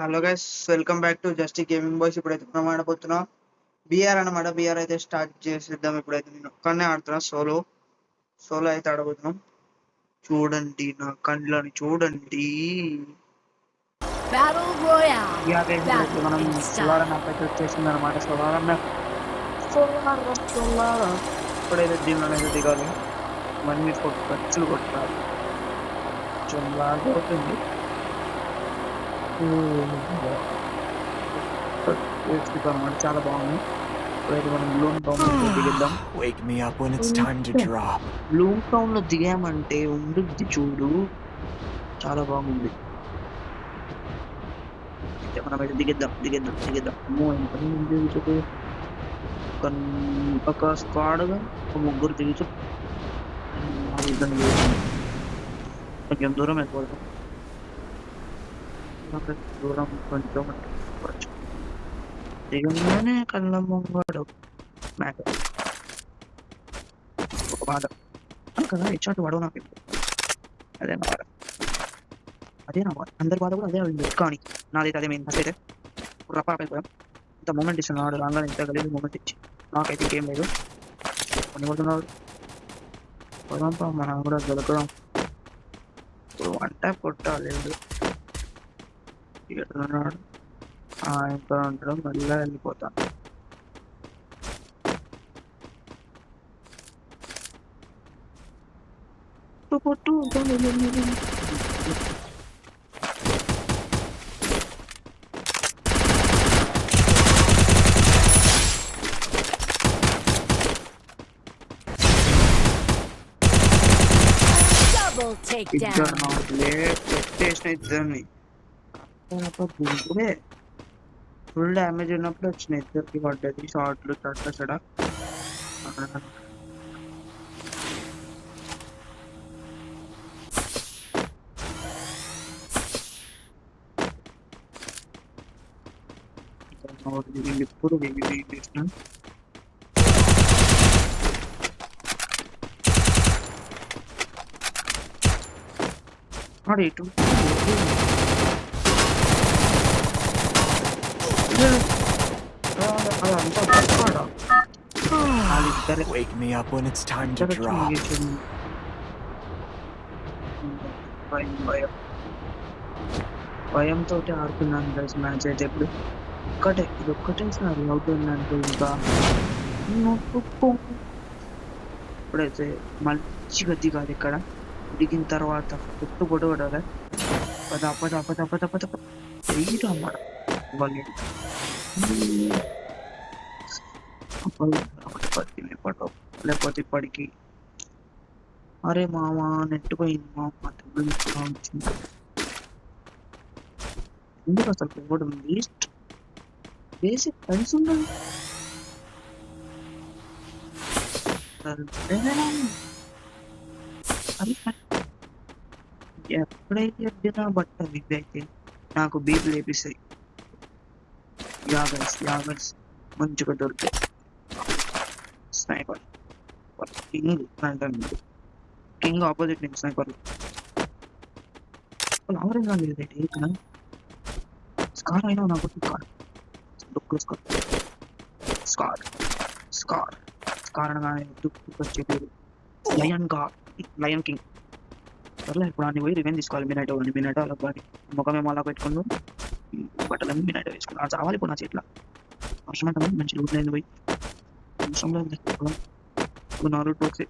Hello guys, welcome back to just gaming boys. ఇప్పుడైతే మనం ఆడబోతున్నాం BR అన్నమాట. బిఆర్ అయితే స్టార్ట్ చేసేద్దాం. ఇప్పుడైతే నేను ఒక్కనే ఆడుతున్నా, సోలో సోలో అయితే ఆడబోతున్నాం. చూడండి నా కళ్ళని చూడండి. Battle Royale. బిఆర్ అయితే ఇప్పుడైతే మనం Battle in solar style. Map అయితే వచ్చేసింది అనమాట. సోలార్ ఇప్పుడైతే దీనిలో అయితే దిగాలి. మనీ ఖర్చులు కొట్టాలి. కొంచెం లాగ్ అవుతుంది. అనమాట చాలా బాగుంది. ఇప్పుడైతే మనం బ్లూమ్ టౌన్ లో దిగిద్దాం. Wake me up when it's time to drop. Bloom town లో దిగామంటే ఉండుద్ది చూడు, చాలా బాగుంది. అయితే మనం అయితే దిగిద్దాం. అమ్మో, ఎంత మంది దిగుతుంది. ఒక స్క్వాడ్గా ఒక ముగ్గురు దిగుతూ కొంచెం దూరం అయిపోతాం. దూరం కొంచెం దిగంగానే కళ్ళ ముంగడు మ్యాక్ ఒక బాధ కదా. ఇచ్చాటు వాడు నాకు అదే నా బాధ, అందరి బాధ కూడా అదే ఉంది. కానీ నాదైతే అదే మెయిన్. ఫస్ట్ అయితే రప్ప అయిపోయాం. ఇంత మూమెంట్ ఇస్తున్నాడు రాగానే, ఇంత కలిసి మూమెంట్ ఇచ్చి నాకైతే ఇంకేం లేదు. కొన్ని కొడుతున్నాడు పోదాంపా, మనం కూడా దొరకదాం. ఇప్పుడు వంట కొట్టాలేదు. ఎట్లున్నాడు ఇంకా ఉంటాడు, మళ్ళీ వెళ్ళిపోతాను. కొట్టు Double takedown. పెట్టేసిన ఇద్దరిని. ఫుల్ డ్యామేజ్ ఉన్నప్పుడు వచ్చిన ఇద్దరికి పడ్డది షార్ట్లు చడ. ఇప్పుడు వేసిన ఇటు Wake me up when it's time to drop. భయంతో ఆడుతున్నాను గైస్. మ్యాచ్ అయితే ఇప్పుడు ఇది ఒక్కటేసారి అవుతుందంటే ఇంకా ఇప్పుడైతే మంచిగా దిగాలి. ఇక్కడ దిగిన తర్వాత పుట్టు పొడవడాలి. అన్నమాట లేకపోతే ఇప్పటికి అరే మామ నెట్ పోయింది మామ. ఎందుకు అసలు పోవడం వేస్ట్. బేసిక్ ఫ్రెండ్స్ ఉండాలి. ఎప్పుడైతే అడ్డినా బట్ట బిగ్ అయితే నాకు బీపీ లేపిస్తాయి. యాగర్స్ మంచిగా దొరికాయి. స్నైపర్ కింగ్ ఆపోజిట్ నేను స్నైపర్ ఆవరేజ్ లేదు. స్కార్ అయినా నాకు స్కార్ అనగానే దుక్కు వచ్చే పేరు లయన్ కింగ్. సర్లే, ఇప్పుడు అన్ని పోయి రివెంజ్ తీసుకోవాలి. మినటో అలా బాగా ముఖమేమో అలా పెట్టుకున్నాను, బట్టలన్నీ మినటో వేసుకున్నాను. అది చావాలి ఇప్పుడు నా చేతిలో. వర్షం అంటే మంచి రూట్ లేదు పోయి వర్షంలో నాలుగు టోక్స్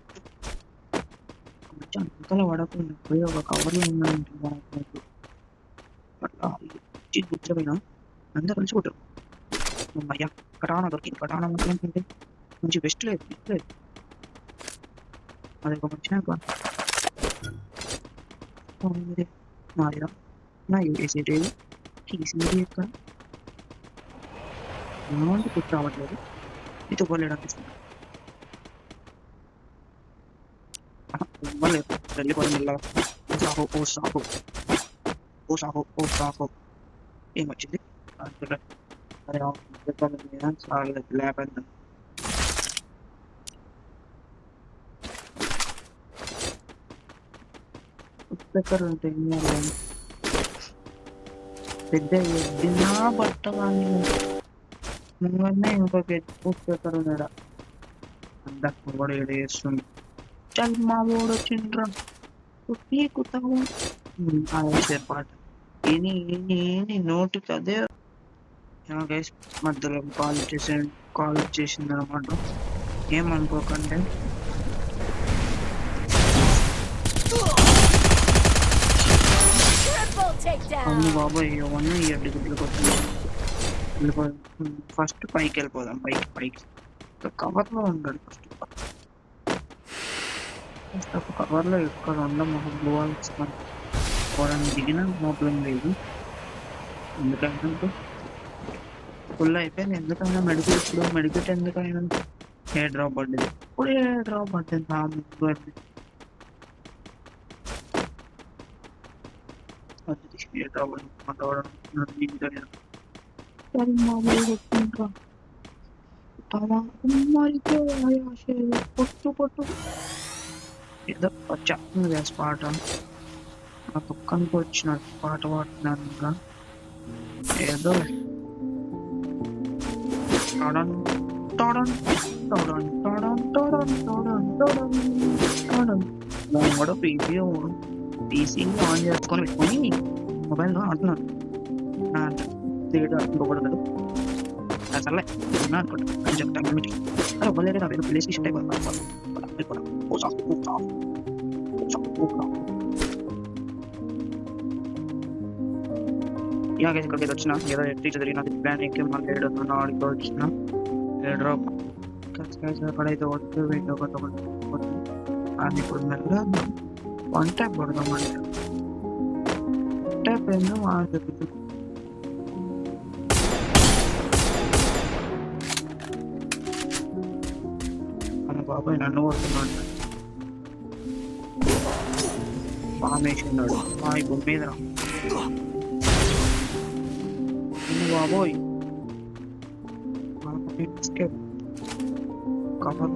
అంతలా పడకుండా పోయి ఒక కవర్లో ఉన్నాయంటే అట్లా గుర్తుపోయినా అందరూ కలిసి కొట్టారు. అయ్యా కటానా దొరికింది. కటానా అంటే మంచి బెస్ట్ లేదు. అది ఒక మంచి మారిదా నా యూఎస్ఏ తీసింది ఎక్కడ గుర్తు రావట్లేదు. మీతో పోలేడు అనిపిస్తుంది. వెళ్ళిపోవడం మెల్లగా. ఓ సాహో ఏమొచ్చింది లేపేద్దాం. దగ్గర ఉంటాయి పెద్ద ఎద్దినా బట్ట కానీ ముంగనే ఇంకొక ఎత్తు కూర్చోతారు మేడ అంత కూడా ఏడేస్తుంది చల్ మా ఓడు వచ్చిండ్రా పీకుతావు వేసే పాట ఏని ఏని ఏని నోటికి అదే గైస్ మధ్యలో కాల్ చేసింది అనమాట ఏమనుకోకండి Triple takedown. అమ్మ బాబాయ్ ఇవన్నీ ఎడ్డు గుడ్లకు ఫస్ట్ పైకి వెళ్ళిపోదాం పైకి కవర్లో ఉంటాడు ఫస్ట్ ఒక కవర్లో ఎక్కడ ఉండడం ఒక పోవాల్సి పోవడానికి దిగిన ప్రాబ్లం లేదు ఎందుకంటే ఫుల్ అయిపోయింది ఎందుకైనా మెడికెట్ ఎందుకైనా ఏ డ్రాప్ పడ్డది ఇప్పుడు ఏ డ్రాప్ పడ్డది నా ముందు పడ్డది ఏ డ్రాప్ పొట్టు ఏదో వచ్చేస్తుంది పాట నా పక్కనకి వచ్చినట్టు పాట పాడుతున్నాను ఇంకా ఏదో కూడా పీసీ ఆన్ చేసుకొని పెట్టుకొని మొబైల్లో ఆడుతున్నాను నా ఇంకొకటి అసలే అనుకుంటా అని చెప్తాను అరే వల్లేదే నా పేరు ప్లేస్కి షిఫ్ట్ అయిపోతాను ఇక్కడికి వచ్చిన ఏదో ఎట్టి చదివిన ప్లాన్ ఎక్కి మళ్ళీ ఏడున్నా ఆడికి వచ్చిన డ్రాప్ అక్కడైతే వద్దు వీటి ఒకటి అది ఇప్పుడు మెల్లగా వన్ ట్యాప్ పడదామంటే ట్యాప్ ఏందో చెప్తుంది మన బాబాయ్ నన్ను కొడుతున్నాడు పామేసిన్నాడు మా ఈ భూమి మీద బాబోయ్ కవర్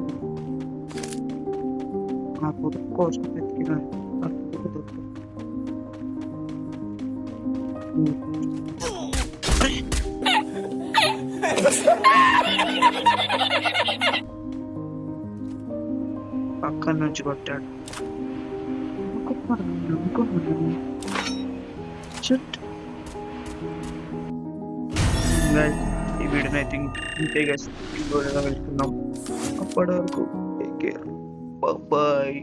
నా కొడుకు కోసం ఎత్తికిన పక్కన నుంచి కొట్టాడు ఈ వీడియోని ఐ థింక్ ఇంతే గైస్ వెళ్తున్నాం అప్పటి వరకు టేక్ కేర్ బాయ్